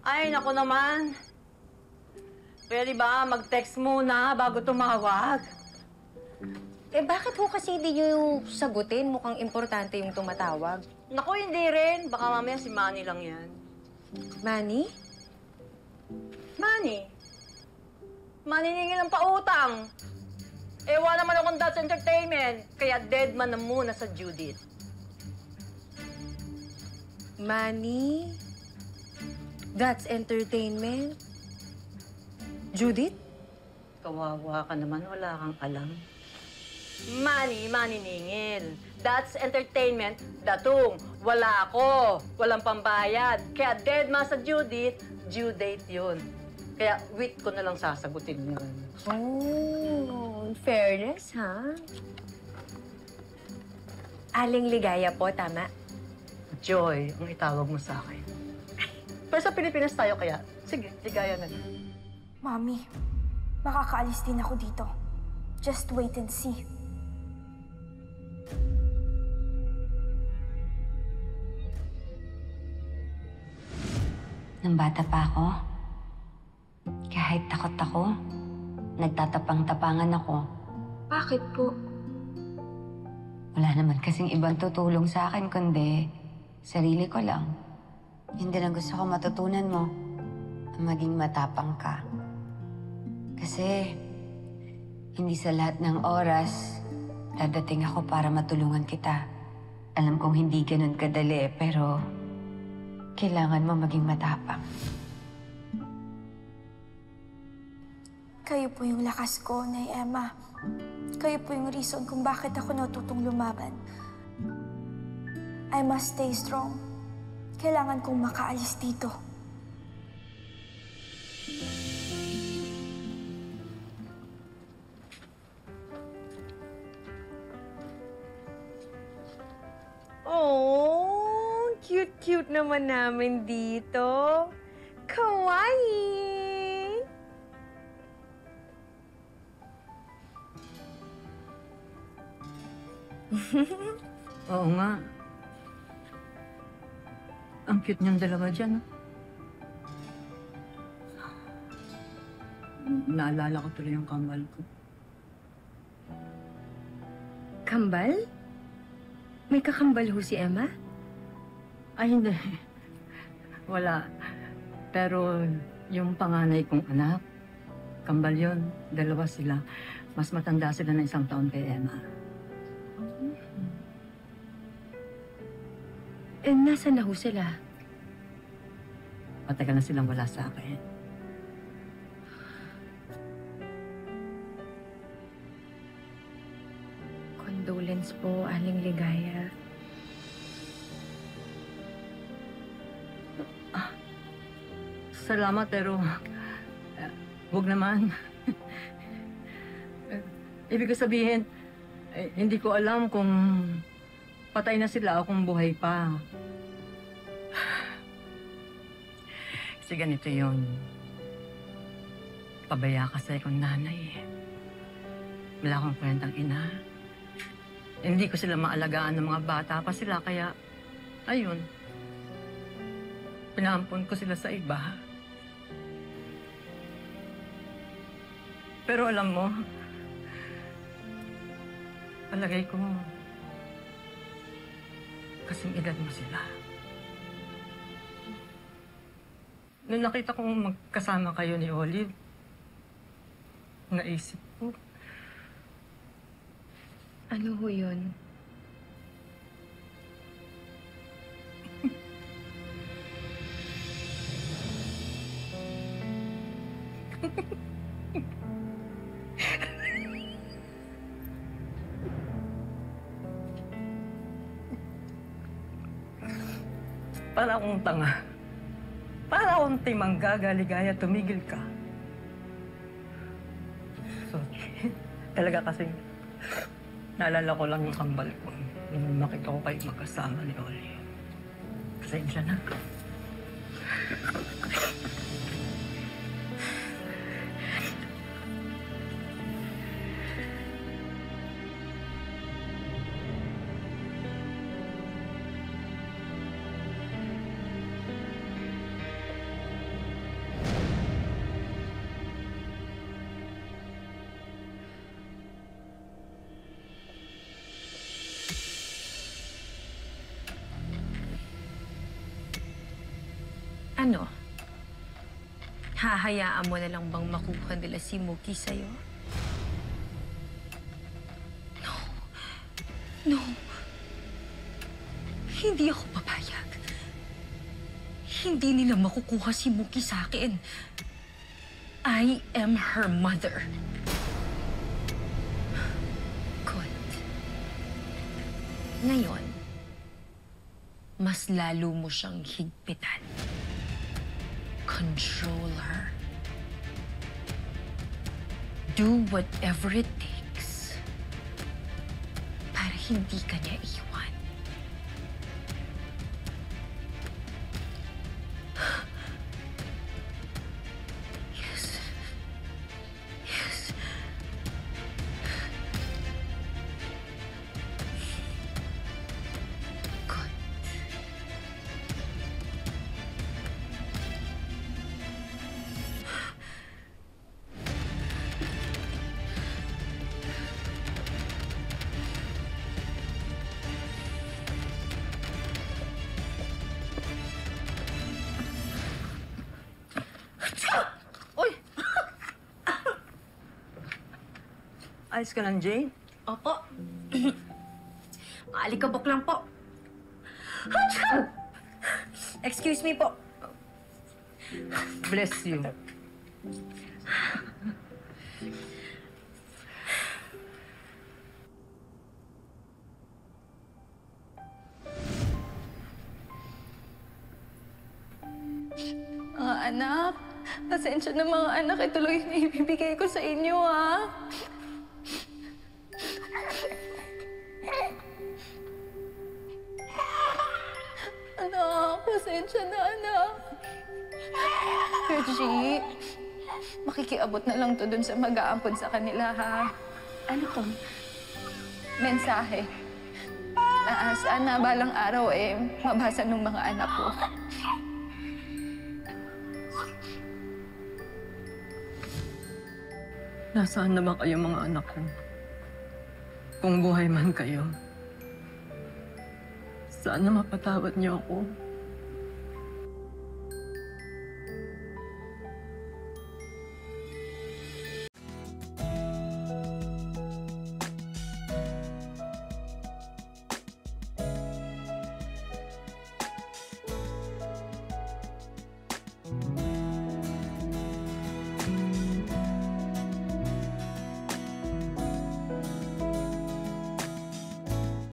Ay, naku naman. Pwede ba mag-text muna bago tumawag? Eh, bakit ho kasi di nyo sagutin? Mukhang importante yung tumatawag. Naku, hindi rin. Baka mamaya si Manny lang yan. Manny? Manny? Maniningil ng pautang. Ewa naman akong That's Entertainment. Kaya dead man na muna sa Judith. Manny? That's Entertainment? Judith? Kawawa ka naman. Wala kang alam. Manny, maniningil. That's Entertainment, datong. Wala ako. Walang pambayad. Kaya dead man sa Judith, due date yun. Kaya week ko na lang sasagutin yun. Oh, fairness, ha? Aling Ligaya po, tama? Joy, ang itawag mo sa akin. Pero sa Pilipinas tayo kaya, sige, ligaya na lang. Mami, makakaalis din ako dito. Just wait and see. Nung bata pa ako, kahit takot ako, nagtatapang-tapangan ako. Bakit po? Wala naman kasing ibang tutulong sa akin, kundi sarili ko lang. Yun din ang gusto ko matutunan mo, ang maging matapang ka. Kasi hindi sa lahat ng oras dadating ako para matulungan kita. Alam kong hindi ganun kadali, pero kailangan mo maging matapang. Kayo po yung lakas ko, Nay Emma. Kayo po yung reason kung bakit ako natutong lumaban. I must stay strong. Kailangan kong makaalis dito. Oh, cute-cute naman namin dito. Kawaii! Oo nga. Ang cute niyang dalawa dyan, no? Naalala ko tuloy yung kambal ko. Kambal? May kakambal ho si Emma? Ay, hindi. Wala. Pero yung panganay kong anak, kambal yun. Dalawa sila. Mas matanda sila na 1 taon kay Emma. Eh, nasa na ho sila? Matagal na silang wala sa akin. Condolence po, Aling Ligaya. Salamat, pero huwag naman. Ibig ko sabihin, hindi ko alam kung patay na sila o kung buhay pa. Kasi ganito yun. Pabaya kasi akong nanay. Wala akong kwentang ina. Hindi ko sila maalagaan ng mga bata pa sila, kaya ayun. Pinaampon ko sila sa iba. Pero alam mo, palagay ko, kasing edad mo sila. Nung nakita kong magkasama kayo ni Olive, naisip ko, Ano ho yun? para akong tanga. Para akong timangga, galigaya, tumigil ka. So, talaga kasing naalala ko lang yung kambal ko. Nung nakita ko kayo magkasama ni Oli. Pasensya na. Ano? Hahayaan mo na lang bang makuha nila si Mookie sa'yo? No. No. Hindi ako papayag. Hindi nila makukuha si Mookie sa akin. I am her mother. Good. Ngayon, mas lalo mo siyang higpitan. Control her. Do whatever it takes para hindi ka niya iwan. Yes. Yes. Good. Uy! Ayos ka lang, Jane? Opo. Maalikabok lang po. Excuse me po. Bless you. Mga anak, pasensya na mga anak. Ito lang yung ibibigay ko sa inyo, ha? Anak, pasensya na, anak. Reggie, makikiabot na lang to dun sa mag-aampon sa kanila, ha? Ano to? Mensahe. Na sana balang araw, mabasa ng mga anak ko. Nasaan na ba kayo mga anak ko? Kung buhay man kayo, sana mapatawad niyo ako.